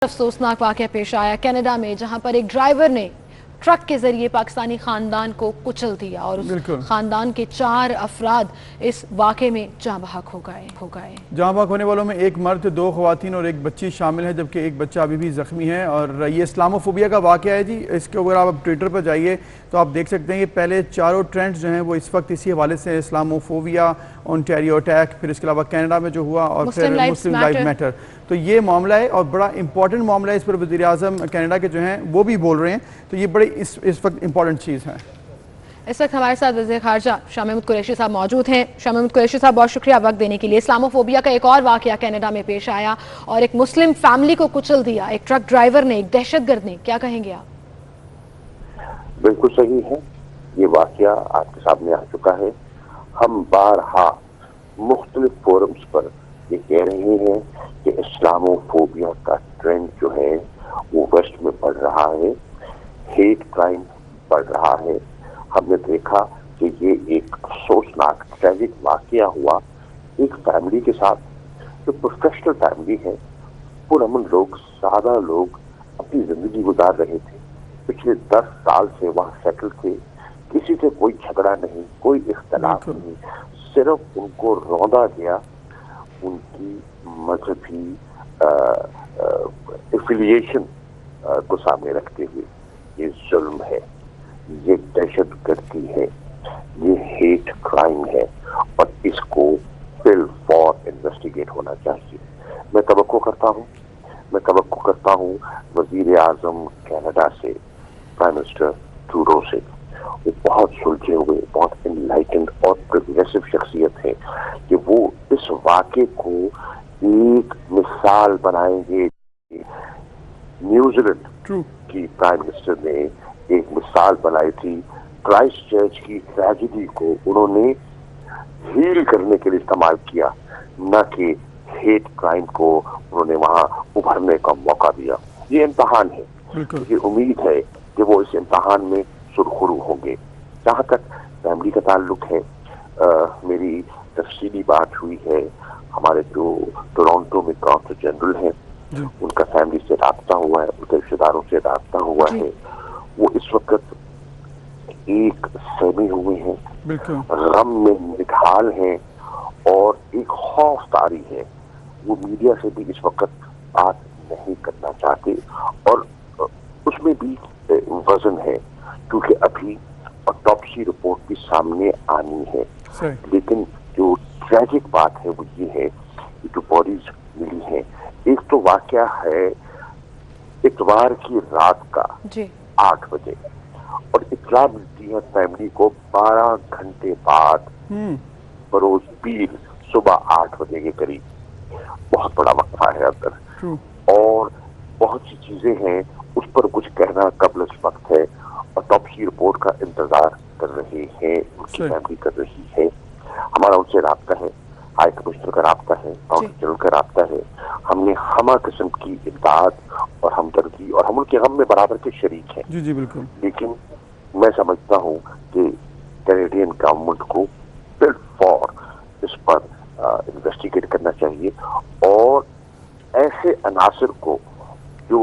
अफसोसनाक वाक़या पेश आया कनाडा में, जहां पर एक ड्राइवर ने ट्रक के जरिए पाकिस्तानी खानदान को कुचल दिया और उस खानदान के 4 अफराद इस वाक़े में जाँ बहक हो गए। जाँ बहक होने वालों में एक मर्द, 2 ख़वातीन और एक बच्ची शामिल है, जबकि एक बच्चा अभी भी ज़ख्मी है। और ये इस्लामोफोबिया का वाक़या है जी। इसके ऊपर आप ट्विटर पर जाइए तो आप देख सकते हैं कि पहले चारों ट्रेंड्स जो हैं वो इस वक्त इसी हवाले से, इस्लामोफोबिया, ओंटारियो अटैक, फिर इसके अलावा कनाडा में जो हुआ, और फिर मुस्लिम लाइफ मैटर। तो ये मामला है और बड़ा इंपॉर्टेंट मामला है। इस पर वज़ीर आज़म कनाडा के जो हैं वो भी बोल रहे हैं, तो ये बड़ी इस वक्त इंपॉर्टेंट चीज़ है। इस वक्त हमारे साथ वज़ीर ख़ारजा शाह महमूद कुरैशी साहब मौजूद हैं। शाह महमूद कुरैशी साहब, बहुत शुक्रिया वक्त देने के लिए। इस्लामोफोबिया का एक और वाक़या कनाडा में पेश आया और एक मुस्लिम फैमिली को कुचल दिया एक ट्रक ड्राइवर ने, एक दहशतगर्द ने, क्या कहेंगे आप? बिल्कुल सही है, ये वाक़या आपके सामने आ चुका है। हम बारहा मुख्तलिफ फोरम्स पर ये कह रहे हैं कि इस्लामोफोबिया का ट्रेंड जो है वो वेस्ट में बढ़ रहा है, हेट क्राइम बढ़ रहा है। हमने देखा कि ये एक अफसोसनाक ट्रैजिक वाक़या हुआ एक फैमिली के साथ, जो प्रोफेशनल फैमिली है, पुरअमन लोग, सादा लोग अपनी जिंदगी गुजार रहे थे। पिछले 10 साल से वहाँ सेटल थे, किसी से कोई झगड़ा नहीं, कोई इख्तलाफ नहीं, सिर्फ उनको रौंदा गया उनकी मजहबी एफिलिएशन को सामने रखते हुए। ये जुल्म है, ये दहशतगर्दी है, ये हेट क्राइम है और इसको फिल फॉर इन्वेस्टिगेट होना चाहिए। मैं तवक्को करता हूँ वजीर आजम कनाडा से, प्राइम मिनिस्टर ट्रूडो से। वो बहुत सुलझे हुए, बहुत इनलाइटेंड और प्रोग्रेसिव शख्सियत है कि वो इस वाक़े को एक मिसाल बनाएंगे। न्यूजीलैंड की प्राइम मिनिस्टर ने एक मिसाल बनाई थी, क्राइस्ट चर्च की ट्रेजेडी को उन्होंने हील करने के लिए इस्तेमाल किया, न कि हेट क्राइम को उन्होंने वहां उभरने का मौका दिया। ये इम्तहान है, मुझे उम्मीद है कि वो इस इम्तहान में सुरखरू होंगे। जहाँ तक फैमिली का ताल्लुक है, मेरी तफसीली बात हुई है, हमारे जो टोरंटो में काउंसल जनरल हैं उनका फैमिली से राब्ता हुआ है, उनके रिश्तेदारों से राब्ता हुआ है। वो इस वक्त एक सहमे हुए हैं, गम में निढाल हैं और एक खौफ तारी है। वो मीडिया से भी इस वक्त बात नहीं करना चाहते और उसमें भी वजन है, क्योंकि अभी ऑटोप्सी रिपोर्ट भी सामने आनी है। लेकिन जो ट्रैजिक बात है वो ये है कि जो बॉडीज मिली हैं, एक तो वाकया है इतवार की रात का 8 बजे और इतला मिलती है फैमिली को 12 घंटे बाद बरोज पीर सुबह 8 बजे के करीब। बहुत बड़ा वक्फा है अंदर और बहुत सी चीजें हैं, उस पर कुछ कहना कबल वक्त है। ऑटोप्सी रिपोर्ट का इंतजार कर रहे हैं, उनकी फैमिली कर रही है। हमारा उनसे राब्ता है, हाई कमिश्नर का राब्ता है, काउंसिल जनरल का राब्ता है। हमने हमा किस्म की इमदाद और हमदर्दी और हम उनके गम में बराबर के शरीक हैं। जी बिल्कुल। लेकिन मैं समझता हूँ कि कैनेडियन गवर्नमेंट को फिल फॉर इस पर इन्वेस्टिगेट करना चाहिए और ऐसे अनासर को जो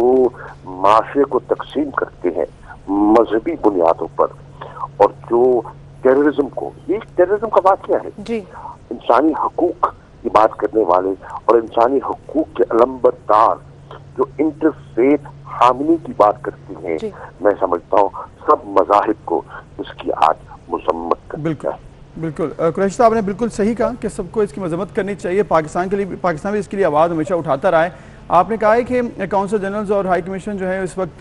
माशरे को तकसीम करते हैं मजहबी बुनियादों पर और जो टेररिज्म को, ये टेररिज्म का वाक़या है, इंसानी हकूक की बात करने वाले और इंसानी हकूक के अलंबरदार जो इंटरफेथ हामिनी की बात करती हैं, मैं समझता हूँ सब मज़ाहिब को इसकी आज मजम्मत करनी चाहिए। बिल्कुल कुरैशी साहब ने बिल्कुल सही कहा कि सबको इसकी मजम्मत करनी चाहिए। पाकिस्तान भी इसके लिए आवाज़ हमेशा उठाता रहा है। आपने कहा है कि काउंसिल जनरल्स और हाई कमीशन जो है इस वक्त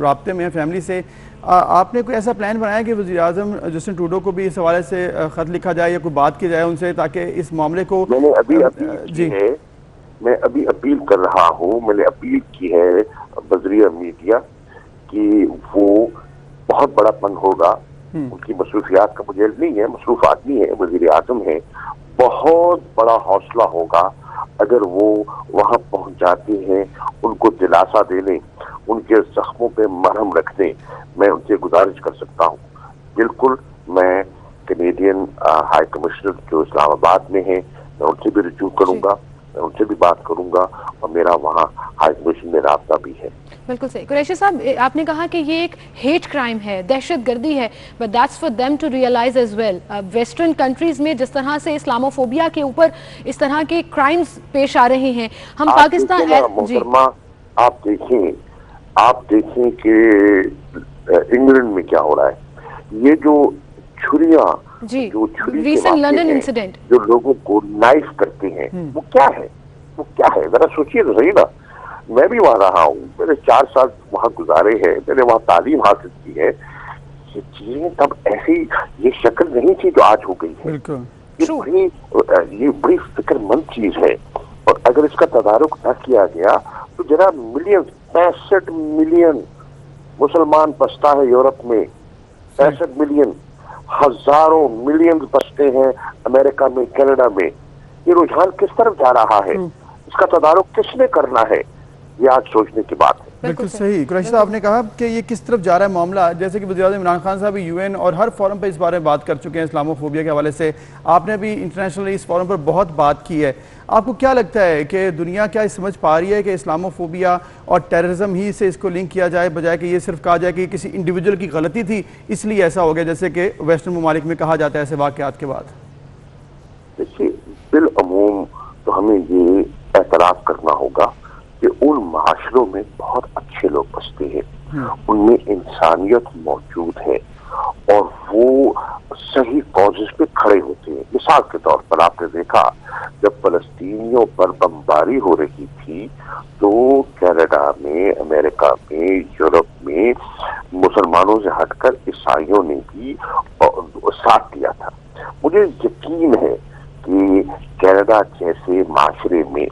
राब्ते में है फैमिली से। आपने कोई ऐसा प्लान बनाया कि वज़ीर आज़म जस्टिन ट्रूडो को भी इस हवाले से ख़त लिखा जाए या कोई बात की जाए उनसे, ताकि इस मामले को मैंने अभी अपील कर रहा हूँ, मैंने अपील की है बज़रिया मीडिया कि वो बहुत बड़ा पन होगा, उनकी मसरूफियात का मुझे नहीं है, मसरूफ आदमी है, वज़ीर आज़म है, बहुत बड़ा हौसला होगा अगर वो वहां पहुंच जाते हैं, उनको दिलासा देने, उनके जख्मों पे मरहम रख दें। मैं उनसे गुजारिश कर सकता हूँ, बिल्कुल मैं कैनेडियन हाई कमिश्नर जो इस्लामाबाद में है, मैं उनसे भी रिज्यू करूंगा मैं उनसे भी बात करूंगा और मेरा वहाँ हाई कमीशन में राब्ता भी है। बिल्कुल सही। कुरैशी साहब, आपने कहा कि ये एक हेट क्राइम है, दहशत गर्दी है, but that's for them to realize as well. Western countries में जिस तरह से इस्लामोफोबिया के ऊपर इस तरह के क्राइम्स पेश आ रहे हैं, हम पाकिस्तान जी आप देखें कि इंग्लैंड में क्या हो रहा है, ये जो छुरियां जो छुरी रीसेंट लंदन इंसिडेंट जो लोगों को नाइफ करते हैं, वो क्या है जरा सोचिए तो सही ना। मैं भी वहां रहा हूँ, मैंने 4 साल वहां गुजारे हैं, मैंने वहां तालीम हासिल की है। ये चीजें तब ऐसी ये शक्ल नहीं थी जो आज हो गई है। ये बड़ी फिक्रमंद चीज है, और अगर इसका तदारुक न किया गया तो जरा 65 मिलियन मुसलमान बसता है यूरोप में, 65 मिलियन, हजारों मिलियन बसते हैं अमेरिका में, कनाडा में। ये रुझान किस तरफ जा रहा है, इसका तदारुक किसने करना है, ये आज सोचने की बात है। बिल्कुल सही। कुरैशी साहब आपने कहा कि ये किस तरफ जा रहा है मामला, जैसे कि वज़ीर-ए-आज़म इमरान खान साहब यूएन और हर फोरम पर इस बारे में बात कर चुके हैं इस्लामोफोबिया के हवाले से। आपने भी इंटरनेशनली इस फोरम पर बहुत बात की है। आपको क्या लगता है कि दुनिया क्या समझ पा रही है कि इस्लामोफोबिया और टेररिज्म ही से इसको लिंक किया जाए, बजाय कि ये सिर्फ कहा जाए कि किसी इंडिविजुअल की गलती थी इसलिए ऐसा हो गया, जैसे कि वेस्टर्न ममालिक में कहा जाता है ऐसे वाक़यात के बाद? देखिए, बिलअमूम तो हमें ये एतराफ़ करना होगा कि उन माशरों में बहुत अच्छे लोग बसते हैं, उनमें इंसानियत मौजूद है और वो सही कॉजेस पे खड़े होते हैं। मिसाल के तौर पर आपने देखा जब फलस्तीनियों पर बमबारी हो रही थी तो कनाडा में, अमेरिका में, यूरोप में मुसलमानों से हटकर ईसाइयों ने भी साथ दिया था। मुझे यकीन है कि कनाडा जैसे माशरे में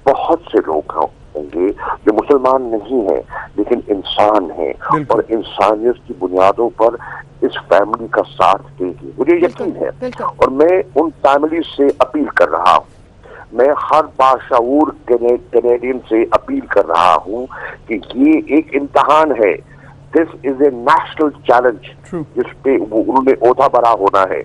बहुत से लोग होंगे जो मुसलमान नहीं है लेकिन इंसान है और इंसानियत की बुनियादों पर इस फैमिली का साथ देगी, मुझे यकीन है। और मैं उन फैमिली से अपील कर रहा हूँ, मैं हर बाशऊर कैनेडियन से अपील कर रहा हूँ कि ये एक इम्तहान है, this is a national challenge जिसपे उन्होंने ओहदा बरा होना है,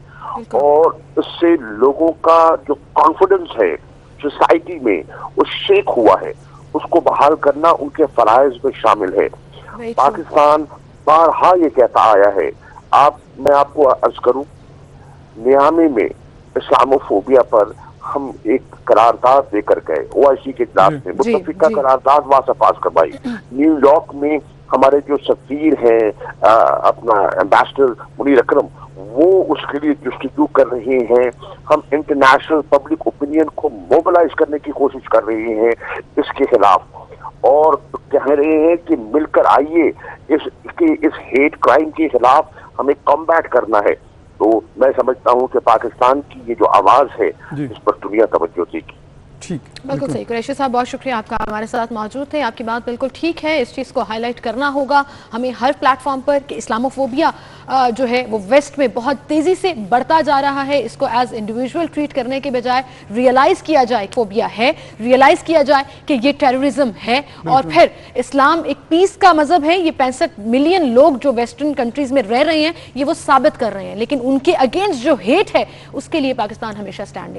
और इससे लोगों का जो कॉन्फिडेंस है सोसाइटी में वो शेक हुआ है, उसको बहाल करना उनके फराइज में शामिल है। पाकिस्तान बारहा ये कहता आया है, मैं आपको अर्ज करूं, नियामी में इस्लामोफोबिया पर हम एक करारदाद देकर गए, ओआईसी के इजलास में मुत्तफिका करारदाद वहां से पास करवाई। न्यूयॉर्क में हमारे जो सफीर हैं, अपना एम्बेसडर मुनीर अकरम, वो उसके लिए जस्टिट्यू कर रहे हैं। हम इंटरनेशनल पब्लिक ओपिनियन को मोबिलाइज करने की कोशिश कर रहे हैं इसके खिलाफ, और कह रहे हैं कि मिलकर आइए इस हेट क्राइम के खिलाफ हमें कॉम्बैट करना है। तो मैं समझता हूं कि पाकिस्तान की ये जो आवाज है इस पर दुनिया तवज्जो देगी। ठीक, बिल्कुल सही। कुरैशी साहब, बहुत शुक्रिया, आपका हमारे साथ मौजूद थे। आपकी बात बिल्कुल ठीक है, इस चीज़ को हाईलाइट करना होगा हमें हर प्लेटफॉर्म पर कि इस्लामोफोबिया जो है वो वेस्ट में बहुत तेज़ी से बढ़ता जा रहा है। इसको एज इंडिविजुअल ट्रीट करने के बजाय रियलाइज़ किया जाए फोबिया है, रियलाइज़ किया जाए कि ये टेररिज्म है, और फिर इस्लाम एक पीस का मजहब है। ये 65 मिलियन लोग जो वेस्टर्न कंट्रीज में रह रहे हैं ये वो साबित कर रहे हैं, लेकिन उनके अगेंस्ट जो हेट है उसके लिए पाकिस्तान हमेशा स्टैंड